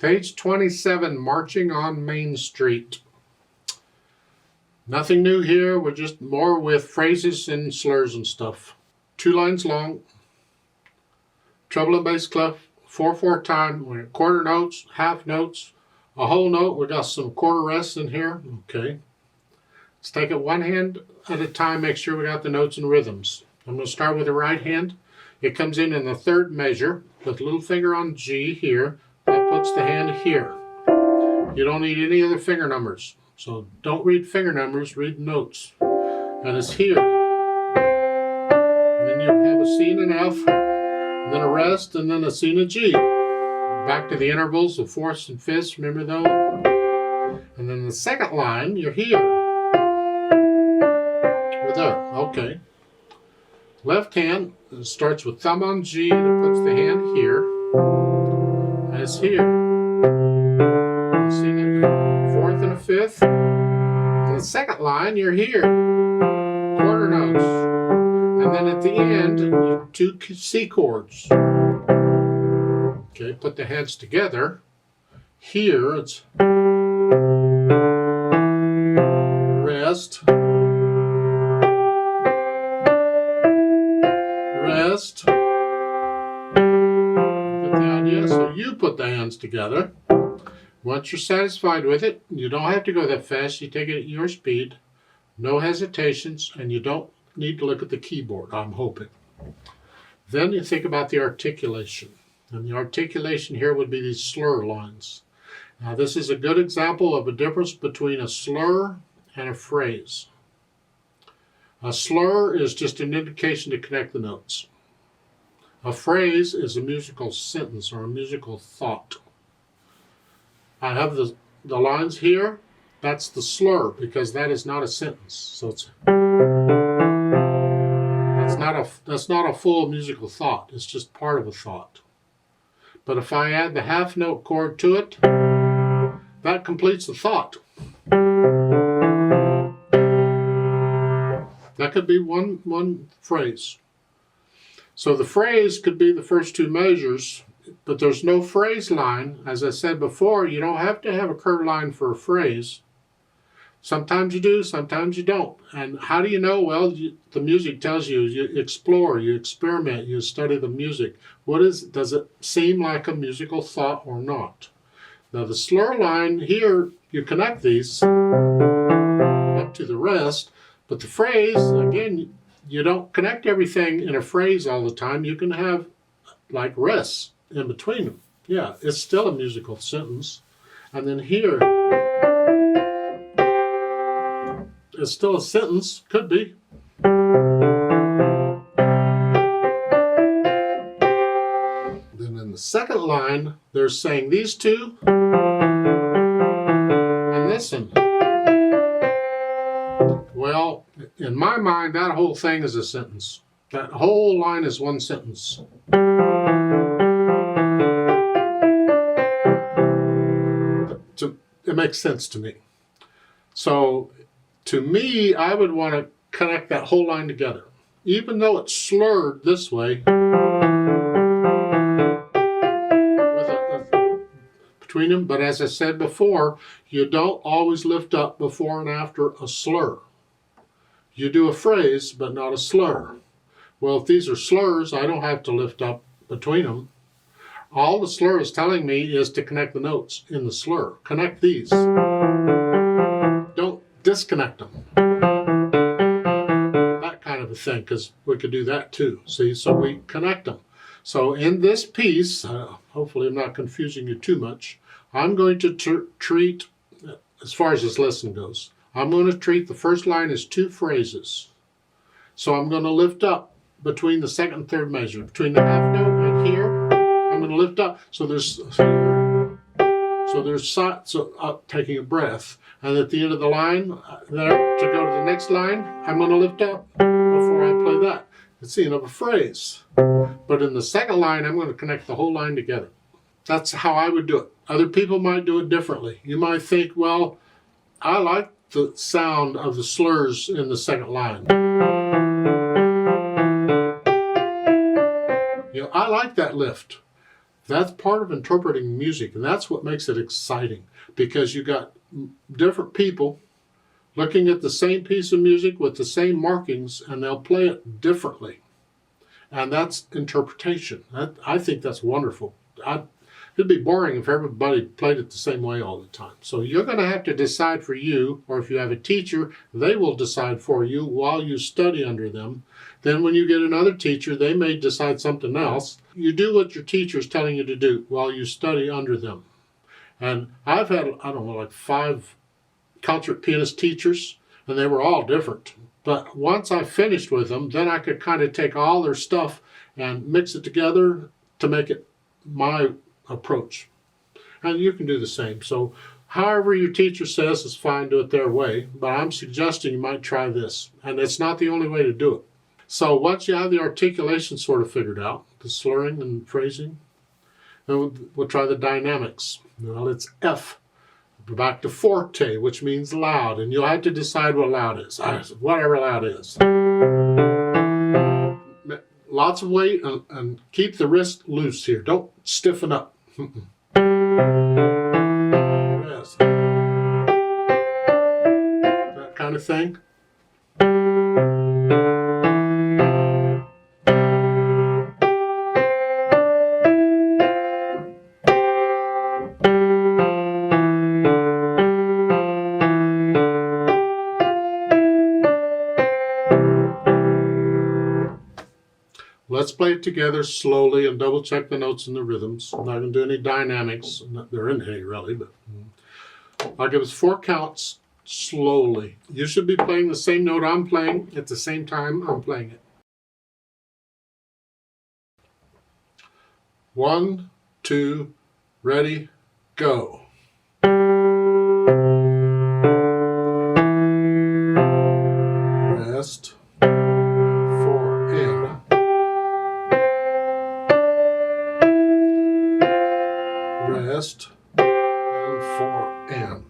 Page 27, Marching on Main Street. Nothing new here, we're just more with phrases and slurs and stuff. 2 lines long, treble and bass clef, 4/4 time, we're quarter notes, half notes, a whole note. We got some quarter rests in here. Okay. Let's take it one hand at a time, make sure we got the notes and rhythms. I'm going to start with the right hand. It comes in the 3rd measure with little finger on G here. That puts the hand here. You don't need any other finger numbers. So don't read finger numbers, read notes. And it's here. And then you have a C and an F, and then a rest, and then a C and a G. Back to the intervals of 4ths and 5ths, remember those? And then the 2nd line, you're here. We're there, okay. Left hand starts with thumb on G, that puts the hand here. And it's here. See the 4th and a 5th. And the 2nd line, you're here. Quarter notes. And then at the end, 2 C chords. Okay, put the hands together. Here, it's rest. Rest. Get the idea? So you put the hands together. Once you're satisfied with it, you don't have to go that fast. You take it at your speed. No hesitations, and you don't need to look at the keyboard, I'm hoping. Then you think about the articulation. And the articulation here would be these slur lines. Now this is a good example of a difference between a slur and a phrase. A slur is just an indication to connect the notes. A phrase is a musical sentence or a musical thought. I have the lines here. That's the slur because that is not a sentence. So that's not a full musical thought. It's just part of a thought. But if I add the half note chord to it, that completes the thought. That could be one phrase. So the phrase could be the first 2 measures, but there's no phrase line. As I said before, you don't have to have a curved line for a phrase. Sometimes you do, sometimes you don't. And how do you know? Well, the music tells you. You explore, you experiment, you study the music. Does it seem like a musical thought or not? Now the slur line here, you connect these up to the rest, but the phrase, again, you don't connect everything in a phrase all the time. You can have like rests in between them. Yeah, it's still a musical sentence. And then here, it's still a sentence, could be. Then in the 2nd line, they're saying these 2 and this one. Well, in my mind, that whole thing is a sentence. That whole line is one sentence. It makes sense to me. So, to me, I would want to connect that whole line together. Even though it's slurred this way, between them, but as I said before, you don't always lift up before and after a slur. You do a phrase, but not a slur. Well, if these are slurs, I don't have to lift up between them. All the slur is telling me is to connect the notes in the slur. Connect these. Don't disconnect them. That kind of a thing, because we could do that too. See, so we connect them. So in this piece, hopefully I'm not confusing you too much, I'm going to treat, as far as this lesson goes, I'm going to treat the first line as 2 phrases. So I'm going to lift up between the 2nd and 3rd measure, between the half note and here. I'm going to lift up. So taking a breath, and at the end of the line, there to go to the next line, I'm going to lift up before I play that. It's the end of a phrase. But in the 2nd line, I'm going to connect the whole line together. That's how I would do it. Other people might do it differently. You might think, well, I like the sound of the slurs in the 2nd line. You know, I like that lift. That's part of interpreting music, and that's what makes it exciting, because you got different people looking at the same piece of music with the same markings, and they'll play it differently. And that's interpretation. I think that's wonderful. It'd be boring if everybody played it the same way all the time. So you're going to have to decide for you, or if you have a teacher, they will decide for you while you study under them. Then when you get another teacher, they may decide something else. You do what your teacher is telling you to do while you study under them. And I've had, I don't know, like 5 concert pianist teachers, and they were all different. But once I finished with them, then I could kind of take all their stuff and mix it together to make it my approach. And you can do the same. So however your teacher says is fine, do it their way. But I'm suggesting you might try this. And it's not the only way to do it. So once you have the articulation sort of figured out, the slurring and phrasing, then we'll try the dynamics. Well, it's F. Back to forte, which means loud, and you'll have to decide what loud is. Whatever loud is. Lots of weight, and keep the wrist loose here. Don't stiffen up. Yes. That kind of thing. Let's play it together slowly and double check the notes and the rhythms. I'm not going to do any dynamics. There isn't any really, but I'll give us 4 counts slowly. You should be playing the same note I'm playing at the same time I'm playing it. 1, 2, ready, go. Rest. Rest and 4 and.